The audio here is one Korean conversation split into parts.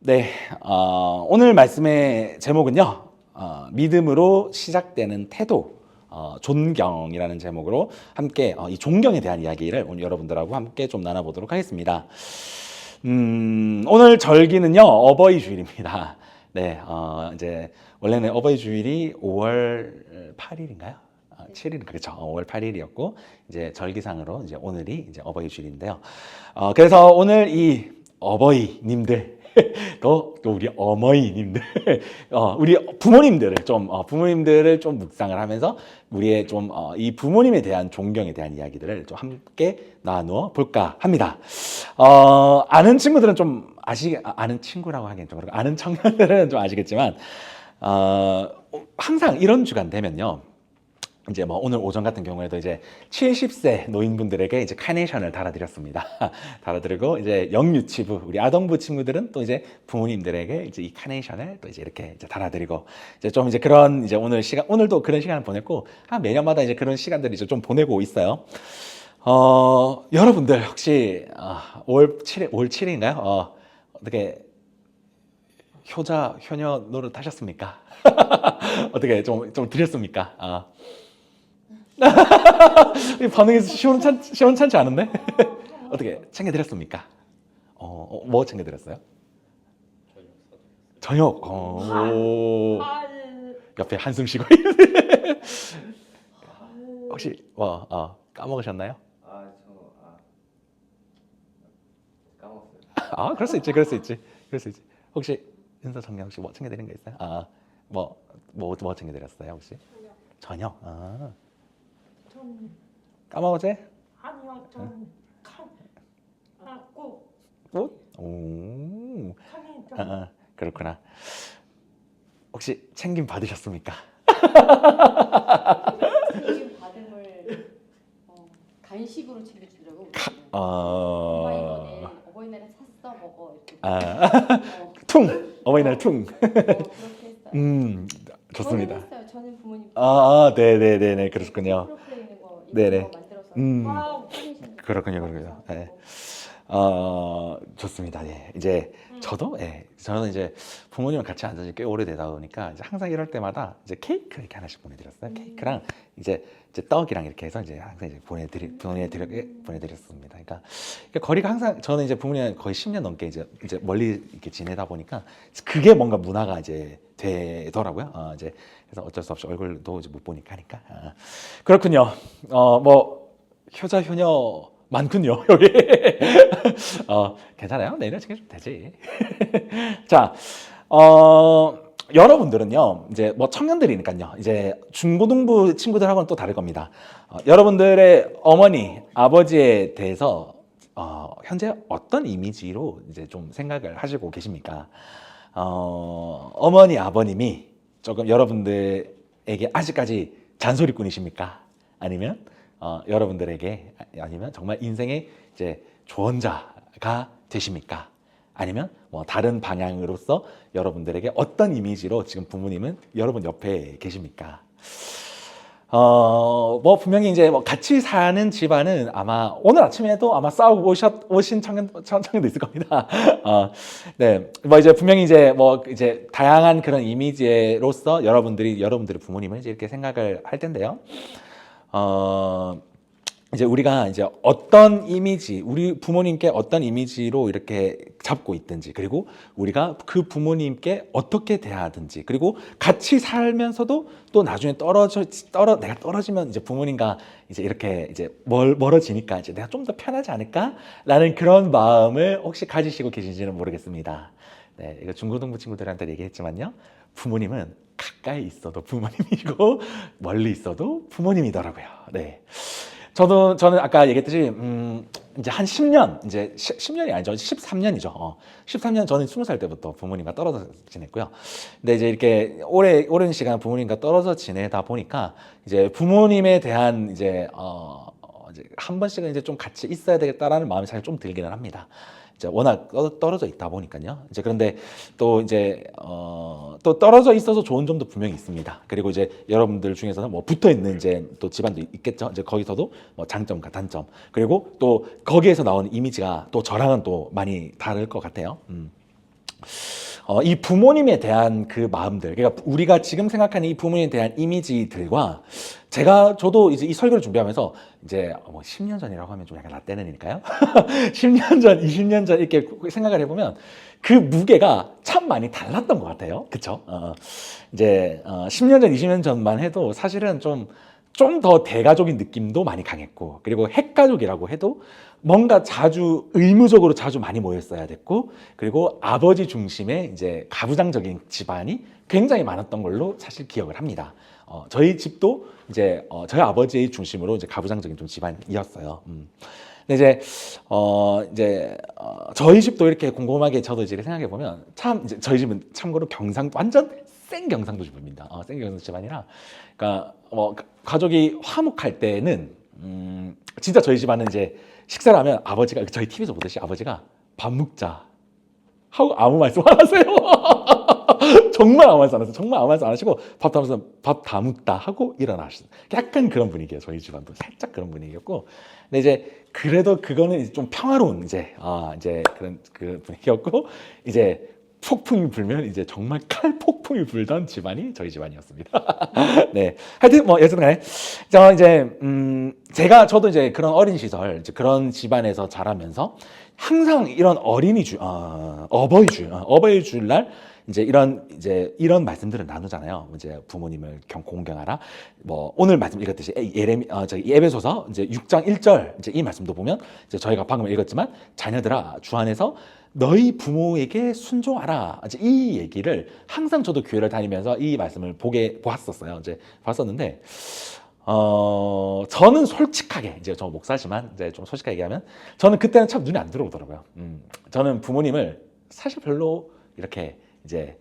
네, 오늘 말씀의 제목은요, 믿음으로 시작되는 태도, 존경이라는 제목으로 함께 이 존경에 대한 이야기를 오늘 여러분들하고 함께 좀 나눠보도록 하겠습니다. 오늘 절기는요, 어버이 주일입니다. 네, 이제 원래는 어버이 주일이 5월 8일인가요? 7일 그렇죠. 5월 8일이었고 이제 절기상으로 이제 오늘이 이제 어버이 주일인데요. 그래서 오늘 이 어버이님들 또 우리 어머니님들, 우리 부모님들을 좀 묵상을 하면서 우리의 좀 이 부모님에 대한 존경에 대한 이야기들을 좀 함께 나누어 볼까 합니다. 아는 친구들은 좀 아는 친구라고 하기엔 좀 그렇고 아는 청년들은 좀 아시겠지만 항상 이런 주간 되면요. 이제 뭐 오늘 오전 같은 경우에도 이제 70세 노인분들에게 이제 카네이션을 달아드렸습니다. 달아드리고 이제 영유치부 우리 아동부 친구들은 또 이제 부모님들에게 이제 이 카네이션을 또 이제 이렇게 이제 달아드리고 이제 좀 이제 그런 이제 오늘도 그런 시간을 보냈고 매년마다 이제 그런 시간들을 이제 좀 보내고 있어요. 여러분들 혹시 5월 7일인가요? 어떻게 효녀 노릇 하셨습니까? 어떻게 좀 드렸습니까? 반응이 시원찮지 않은데? 어떻게 챙겨드렸습니까? 뭐 챙겨드렸어요? 저녁. 옆에 한숨 쉬고 있는데. 혹시 까먹으셨나요? 까먹었어요. 그럴 수 있지. 혹시 은서 정량 혹시 뭐 챙겨드린 거 있어요? 뭐 챙겨드렸어요 혹시? 저녁. 전 까먹었지? 아니요, 꽃 꽃? 오. 카네이션. 그렇구나. 혹시 챙김 받으셨습니까? 챙김 받은 걸 간식으로 챙겨주려고 엄마 이번에 어버이날에 샀어 먹어 이렇게 어버이날 퉁. 그렇게 했어요. 좋습니다. 저는 했어요. 저는 부모님 네네네네, 그렇군요. 프로필에 있는 거 네네. 이런 거 만들어서 와우. 그렇군요. 네. 좋습니다. 예. 이제 저는 이제 부모님과 같이 앉은 지 꽤 오래되다 보니까 이제 항상 이럴 때마다 이제 케이크 이렇게 하나씩 보내드렸어요. 케이크랑 이제 떡이랑 이렇게 해서 이제 항상 이제 보내드렸습니다. 그러니까 거리가 항상 저는 이제 부모님 거의 10년 넘게 이제 멀리 이렇게 지내다 보니까 그게 뭔가 문화가 이제 되더라고요. 이제 그래서 어쩔 수 없이 얼굴도 이제 못 보니까 하니까 그렇군요. 뭐 효자 효녀 많군요 여기. 괜찮아요. 내일 챙겨주면 되지. 자, 여러분들은요 이제 뭐 청년들이니까요 이제 중고등부 친구들하고는 또 다를 겁니다. 여러분들의 어머니 아버지에 대해서 현재 어떤 이미지로 이제 좀 생각을 하시고 계십니까? 어머니 아버님이 조금 여러분들에게 아직까지 잔소리꾼이십니까? 아니면 여러분들에게 아니면 정말 인생의 이제 조언자가 되십니까? 아니면 뭐 다른 방향으로서 여러분들에게 어떤 이미지로 지금 부모님은 여러분 옆에 계십니까? 뭐 분명히 이제 뭐 같이 사는 집안은 아마 오늘 아침에도 아마 싸우고 오신 청년도 있을 겁니다. 네, 뭐 이제 분명히 이제 다양한 그런 이미지로서 여러분들의 부모님을 이제 이렇게 생각을 할 텐데요. 이제 우리가 이제 어떤 이미지, 우리 부모님께 어떤 이미지로 이렇게 잡고 있든지, 그리고 우리가 그 부모님께 어떻게 대하든지, 그리고 같이 살면서도 또 나중에 내가 떨어지면 이제 부모님과 이제 이렇게 이제 멀어지니까 이제 내가 좀 더 편하지 않을까라는 그런 마음을 혹시 가지시고 계신지는 모르겠습니다. 네, 이거 중고등부 친구들한테 얘기했지만요. 부모님은 가까이 있어도 부모님이고 멀리 있어도 부모님이더라고요. 네. 저는 아까 얘기했듯이 이제 한 10년 이제 10년이 아니죠. 13년이죠. 13년 저는 20살 때부터 부모님과 떨어져 지냈고요. 근데 이제 이렇게 오랜 시간 부모님과 떨어져 지내다 보니까 이제 부모님에 대한 이제 한 번씩은 이제 좀 같이 있어야 되겠다라는 마음이 사실 좀 들기는 합니다. 이제 워낙 떨어져 있다 보니까요. 이제 그런데 또 이제 또 떨어져 있어서 좋은 점도 분명히 있습니다. 그리고 이제 여러분들 중에서는 뭐 붙어 있는 이제 또 집안도 있겠죠. 이제 거기서도 뭐 장점과 단점, 그리고 또 거기에서 나오는 이미지가 또 저랑은 또 많이 다를 것 같아요. 이 부모님에 대한 그 마음들, 그러니까 우리가 지금 생각하는 이 부모님에 대한 이미지들과 저도 이제 이 설교를 준비하면서 이제 뭐 10년 전이라고 하면 좀 약간 라떼는이니까요. 10년 전, 20년 전 이렇게 생각을 해보면 그 무게가 참 많이 달랐던 것 같아요. 그쵸? 이제 10년 전, 20년 전만 해도 사실은 좀 더 대가족인 느낌도 많이 강했고, 그리고 핵가족이라고 해도 뭔가 의무적으로 자주 많이 모였어야 됐고, 그리고 아버지 중심의 이제 가부장적인 집안이 굉장히 많았던 걸로 사실 기억을 합니다. 저희 집도 이제 저희 아버지 중심으로 이제 가부장적인 좀 집안이었어요. 근데 이제 저희 집도 이렇게 곰곰하게 저도 이제 생각해 보면 참 이제 저희 집은 참고로 완전 생 경상도 집입니다. 생 경상도 집안이라, 그러니까 가족이 화목할 때는 진짜 저희 집안은 이제 식사를 하면 아버지가 저희 TV에서 보듯이 아버지가 밥 먹자 하고 아무 말씀 안 하세요. 정말 아무 말씀 안 하세요. 정말 아무 말씀 안 하시고 밥 다 묻다 하고 일어나시는 약간 그런 분위기예요. 저희 집안도 살짝 그런 분위기였고, 근데 이제 그래도 그거는 이제 좀 평화로운 이제 그런 그 분위기였고, 이제 폭풍이 불면 이제 정말 칼폭풍이 불던 집안이 저희 집안이었습니다. 네, 하여튼 뭐 여튼간에 저도 이제 그런 어린 시절 이제 그런 집안에서 자라면서 항상 이런 어버이 주일날 이제 이런 말씀들을 나누잖아요. 이제 부모님을 공경하라. 뭐 오늘 말씀 읽었듯이 에베소서 이제 6장 1절 이제 이 말씀도 보면 이제 저희가 방금 읽었지만 자녀들아 주 안에서 너희 부모에게 순종하라. 이제 이 얘기를 항상 저도 교회를 다니면서 이 말씀을 보았었어요. 이제 봤었는데 저는 솔직하게 이제 저 목사지만 이제 좀 솔직하게 얘기하면 저는 그때는 참 눈에 안 들어오더라고요. 저는 부모님을 사실 별로 이렇게 이제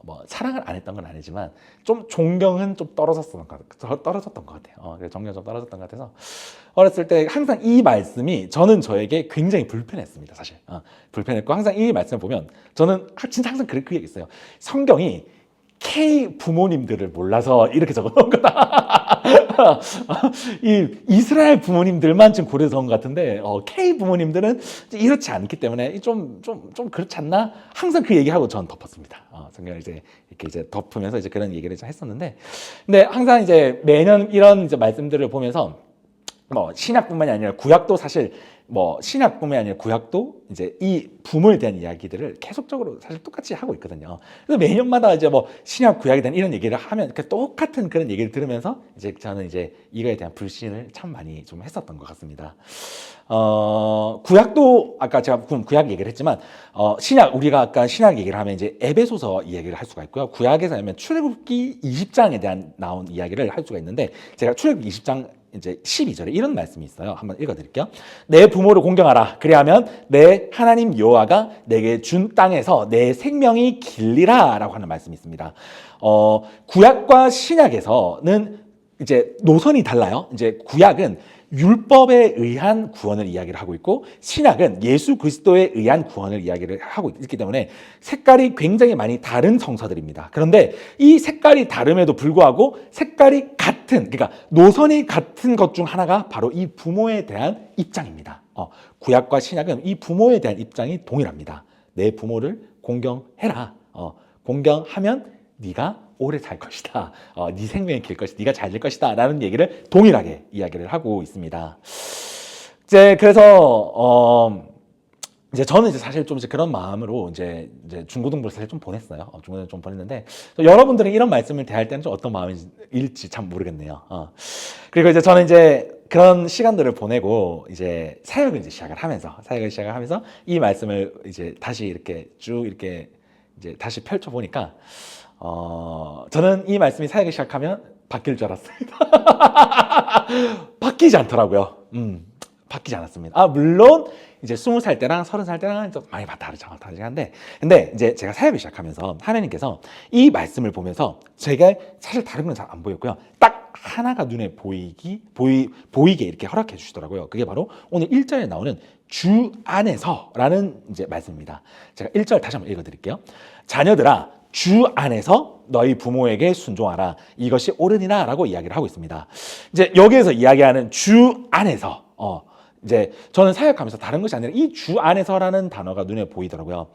뭐 사랑을 안 했던 건 아니지만 좀 존경은 좀 떨어졌던 것 같아요. 그래서 존경 좀 떨어졌던 것 같아서 어렸을 때 항상 이 말씀이 저는 저에게 굉장히 불편했습니다. 사실 불편했고, 항상 이 말씀을 보면 저는 진짜 항상 그 얘기했어요. 성경이 K 부모님들을 몰라서 이렇게 적어놓은 거다. 이 이스라엘 부모님들만 지금 고려해서 온 것 같은데 K 부모님들은 이렇지 않기 때문에 좀 그렇지 않나? 항상 그 얘기하고 전 덮었습니다. 성경을 이제 이렇게 이제 덮으면서 이제 그런 얘기를 좀 했었는데, 근데 항상 이제 매년 이런 이제 말씀들을 보면서 뭐 신약뿐만이 아니라 구약도 사실 신약뿐만이 아니라 구약도 이제 이 부모에 대한 이야기들을 계속적으로 사실 똑같이 하고 있거든요. 그래서 매년마다 이제 뭐 신약 구약에 대한 이런 얘기를 하면 똑같은 그런 얘기를 들으면서 이제 저는 이제 이거에 대한 불신을 참 많이 좀 했었던 것 같습니다. 구약도 아까 제가 구약 얘기를 했지만 우리가 아까 신약 얘기를 하면 이제 에베소서 이야기를 할 수가 있고요. 구약에서 하면 출애굽기 20장에 대한 나온 이야기를 할 수가 있는데, 제가 출애굽기 20장 이제 12절에 이런 말씀이 있어요. 한번 읽어드릴게요. 내 부모를 공경하라. 그리하면 내 하나님 여호와가 내게 준 땅에서 내 생명이 길리라라고 하는 말씀이 있습니다. 구약과 신약에서는 이제 노선이 달라요. 이제 구약은 율법에 의한 구원을 이야기를 하고 있고, 신약은 예수 그리스도에 의한 구원을 이야기를 하고 있기 때문에 색깔이 굉장히 많이 다른 성서들입니다. 그런데 이 색깔이 다름에도 불구하고 색깔이 같은, 그러니까 노선이 같은 것 중 하나가 바로 이 부모에 대한 입장입니다. 구약과 신약은 이 부모에 대한 입장이 동일합니다. 내 부모를 공경해라. 공경하면 네가 오래 살 것이다. 네 생명이 길 것이다. 네가 잘 될 것이다. 라는 얘기를 동일하게 이야기를 하고 있습니다. 이제 그래서 이제 저는 이제 사실 좀 이제 그런 마음으로 이제 중고등부를 사실 좀 보냈어요. 중고등부 좀 보냈는데, 여러분들은 이런 말씀을 대할 때는 좀 어떤 마음일지 참 모르겠네요. 그리고 이제 저는 이제 그런 시간들을 보내고 이제 사역을 시작을 하면서 이 말씀을 이제 다시 이렇게 쭉 이렇게 이제 다시 펼쳐 보니까 저는 이 말씀이 사역을 시작하면 바뀔 줄 알았습니다. 바뀌지 않더라고요. 바뀌지 않았습니다. 물론 이제 20살 때랑 30살 때랑 좀 많이 다르긴 한데, 근데 이제 제가 사역을 시작하면서 하나님께서 이 말씀을 보면서 제가 사실 다른 건 잘 안 보였고요. 딱 하나가 눈에 보이게 이렇게 허락해 주시더라고요. 그게 바로 오늘 1절에 나오는 주 안에서라는 이제 말씀입니다. 제가 1절 다시 한번 읽어드릴게요. 자녀들아, 주 안에서 너희 부모에게 순종하라. 이것이 옳으니라 라고 이야기를 하고 있습니다. 이제 여기에서 이야기하는 주 안에서 이제 저는 사역하면서 다른 것이 아니라 이 주 안에서라는 단어가 눈에 보이더라고요.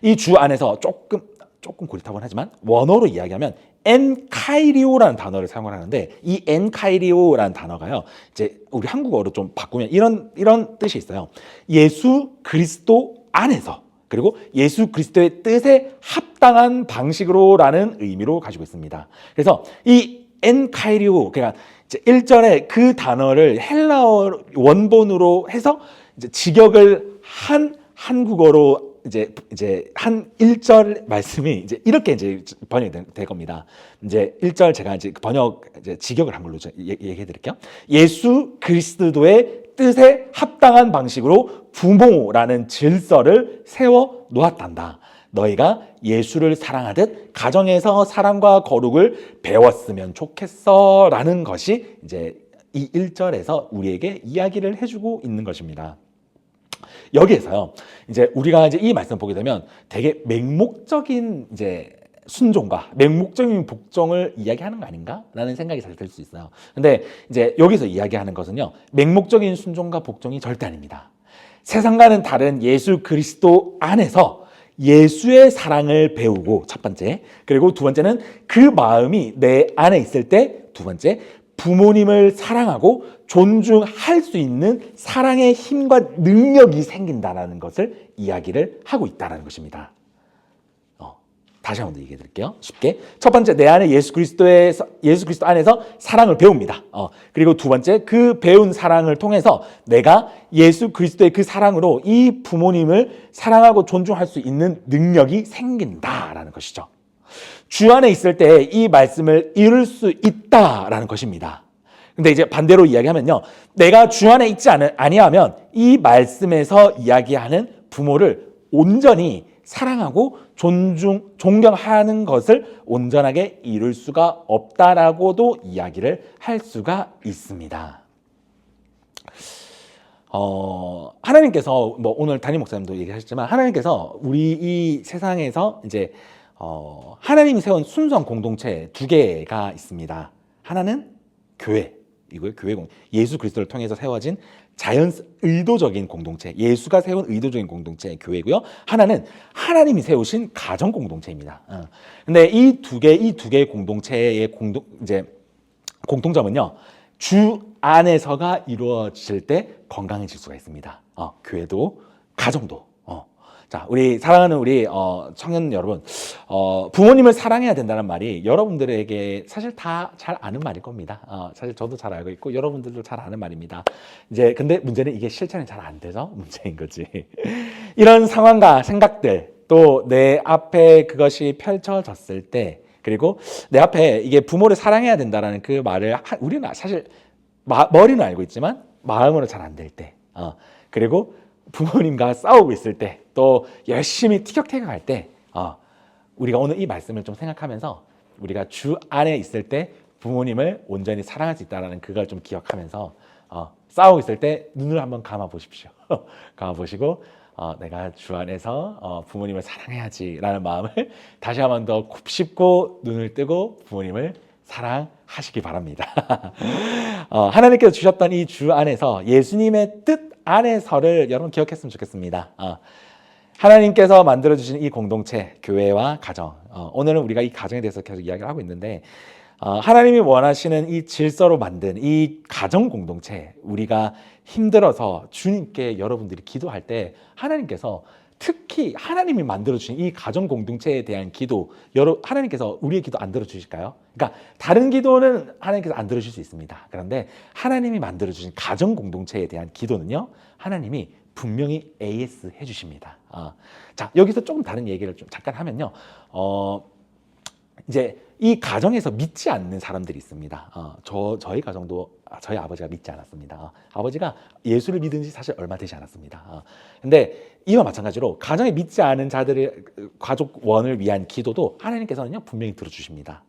이 주 안에서 조금 고리타곤 하지만 원어로 이야기하면 엔카이리오라는 단어를 사용을 하는데 이 엔카이리오라는 단어가요. 이제 우리 한국어로 좀 바꾸면 이런 뜻이 있어요. 예수 그리스도 안에서 그리고 예수 그리스도의 뜻에 합당한 방식으로라는 의미로 가지고 있습니다. 그래서 이 엔카이리오 그러니까 이제 1절에 그 단어를 헬라어 원본으로 해서 이제 직역을 한 한국어로 이제 한 1절 말씀이 이제 이렇게 이제 번역이 될 겁니다. 이제 1절 제가 이제 이제 직역을 한 걸로 얘기해 드릴게요. 예수 그리스도의 뜻에 합당한 방식으로 부모라는 질서를 세워 놓았단다. 너희가 예수를 사랑하듯 가정에서 사랑과 거룩을 배웠으면 좋겠어 라는 것이 이제 이 1절에서 우리에게 이야기를 해주고 있는 것입니다. 여기에서요, 이제 우리가 이제 이 말씀 보게 되면 되게 맹목적인 이제 순종과 맹목적인 복종을 이야기하는 거 아닌가라는 생각이 사실 들 수 있어요. 근데 이제 여기서 이야기하는 것은요, 맹목적인 순종과 복종이 절대 아닙니다. 세상과는 다른 예수 그리스도 안에서 예수의 사랑을 배우고 첫 번째, 그리고 두 번째는 그 마음이 내 안에 있을 때 두 번째, 부모님을 사랑하고 존중할 수 있는 사랑의 힘과 능력이 생긴다는 것을 이야기를 하고 있다는 것입니다. 다시 한번 더 얘기해 드릴게요. 쉽게. 첫 번째, 내 안에 예수 그리스도 안에서 사랑을 배웁니다. 그리고 두 번째, 그 배운 사랑을 통해서 내가 예수 그리스도의 그 사랑으로 이 부모님을 사랑하고 존중할 수 있는 능력이 생긴다라는 것이죠. 주 안에 있을 때 이 말씀을 이룰 수 있다라는 것입니다. 근데 이제 반대로 이야기하면요, 내가 주 안에 있지 아니하면 이 말씀에서 이야기하는 부모를 온전히 사랑하고 존경하는 것을 온전하게 이룰 수가 없다라고도 이야기를 할 수가 있습니다. 하나님께서 뭐 오늘 담임 목사님도 얘기하셨지만 하나님께서 우리 이 세상에서 이제 하나님이 세운 순수한 공동체 두 개가 있습니다. 하나는 교회이고요. 예수 그리스도를 통해서 세워진 의도적인 공동체, 예수가 세운 의도적인 공동체 교회고요. 하나는 하나님이 세우신 가정 공동체입니다. 근데 이 두 개의 공동체의 공통점은요, 주 안에서가 이루어질 때 건강해질 수가 있습니다. 교회도 가정도. 자, 우리 사랑하는 우리 청년 여러분, 부모님을 사랑해야 된다는 말이 여러분들에게 사실 다 잘 아는 말일 겁니다. 사실 저도 잘 알고 있고 여러분들도 잘 아는 말입니다. 이제 근데 문제는 이게 실천이 잘 안 돼서 문제인 거지. 이런 상황과 생각들, 또 내 앞에 그것이 펼쳐졌을 때, 그리고 내 앞에 이게 부모를 사랑해야 된다라는 그 말을 우리는 사실 머리는 알고 있지만 마음으로 잘 안 될 때, 그리고 부모님과 싸우고 있을 때, 또 열심히 티격태격할 때, 우리가 오늘 이 말씀을 좀 생각하면서 우리가 주 안에 있을 때 부모님을 온전히 사랑할 수 있다는 그걸 좀 기억하면서 싸우고 있을 때 눈을 한번 감아 보십시오. 감아 보시고 내가 주 안에서 부모님을 사랑해야지라는 마음을 다시 한번 더 곱씹고 눈을 뜨고 부모님을 사랑하시기 바랍니다. 하나님께서 주셨던 이 주 안에서 예수님의 뜻 안에서를 여러분 기억했으면 좋겠습니다. 하나님께서 만들어주신 이 공동체, 교회와 가정, 오늘은 우리가 이 가정에 대해서 계속 이야기를 하고 있는데, 하나님이 원하시는 이 질서로 만든 이 가정 공동체, 우리가 힘들어서 주님께 여러분들이 기도할 때 하나님께서 특히 하나님이 만들어주신 이 가정 공동체에 대한 기도, 하나님께서 우리의 기도 안 들어주실까요? 그러니까 다른 기도는 하나님께서 안 들어주실 수 있습니다. 그런데 하나님이 만들어주신 가정 공동체에 대한 기도는요, 하나님이 분명히 AS 해주십니다. 자, 여기서 조금 다른 얘기를 좀 잠깐 하면요, 이제 이 가정에서 믿지 않는 사람들이 있습니다. 저희 가정도 저희 아버지가 믿지 않았습니다. 아버지가 예수를 믿은 지 사실 얼마 되지 않았습니다. 근데 이와 마찬가지로 가정에 믿지 않은 자들의 가족원을 위한 기도도 하나님께서는요 분명히 들어주십니다.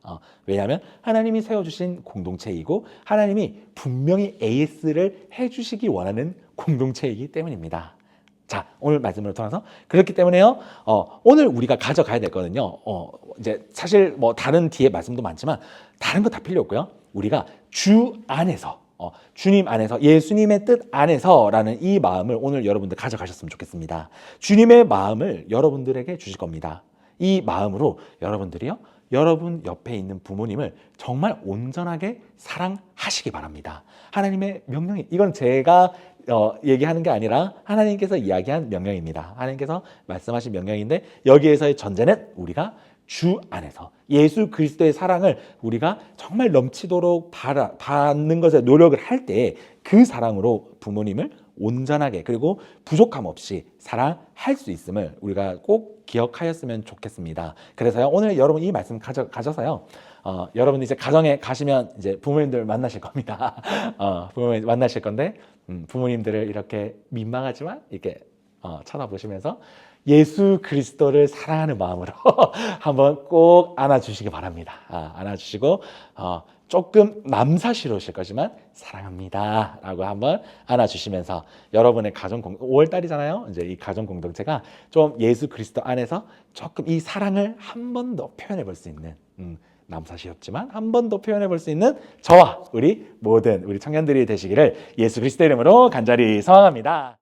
왜냐하면 하나님이 세워주신 공동체이고 하나님이 분명히 AS를 해주시기 원하는 공동체이기 때문입니다. 자, 오늘 말씀을 통해서 그렇기 때문에요. 오늘 우리가 가져가야 될 거는요. 이제 사실 뭐 다른 뒤에 말씀도 많지만 다른 거 다 필요 없고요. 우리가 주 안에서 주님 안에서, 예수님의 뜻 안에서라는 이 마음을 오늘 여러분들 가져가셨으면 좋겠습니다. 주님의 마음을 여러분들에게 주실 겁니다. 이 마음으로 여러분들이요, 여러분 옆에 있는 부모님을 정말 온전하게 사랑하시기 바랍니다. 하나님의 명령이, 이건 제가 얘기하는 게 아니라 하나님께서 이야기한 명령입니다. 하나님께서 말씀하신 명령인데, 여기에서의 전제는 우리가 주 안에서 예수 그리스도의 사랑을 우리가 정말 넘치도록 받는 것에 노력을 할 때 그 사랑으로 부모님을 온전하게 그리고 부족함 없이 사랑할 수 있음을 우리가 꼭 기억하였으면 좋겠습니다. 그래서요, 오늘 여러분 이 말씀 가져서요, 여러분 이제 가정에 가시면 이제 부모님들 만나실 겁니다. 부모님 만나실 건데, 부모님들을 이렇게 민망하지만 이렇게 쳐다보시면서 예수 그리스도를 사랑하는 마음으로 한번 꼭 안아주시기 바랍니다. 안아주시고 조금 남사스러우실 거지만 사랑합니다 라고 한번 안아주시면서 여러분의 가정 5월달이잖아요. 이제 이 가정 공동체가 좀 예수 그리스도 안에서 조금 이 사랑을 한 번 더 표현해 볼 수 있는, 남사시럽지만 한 번 더 표현해 볼 수 있는 저와 우리 모든 우리 청년들이 되시기를 예수 그리스도 이름으로 간절히 소망합니다.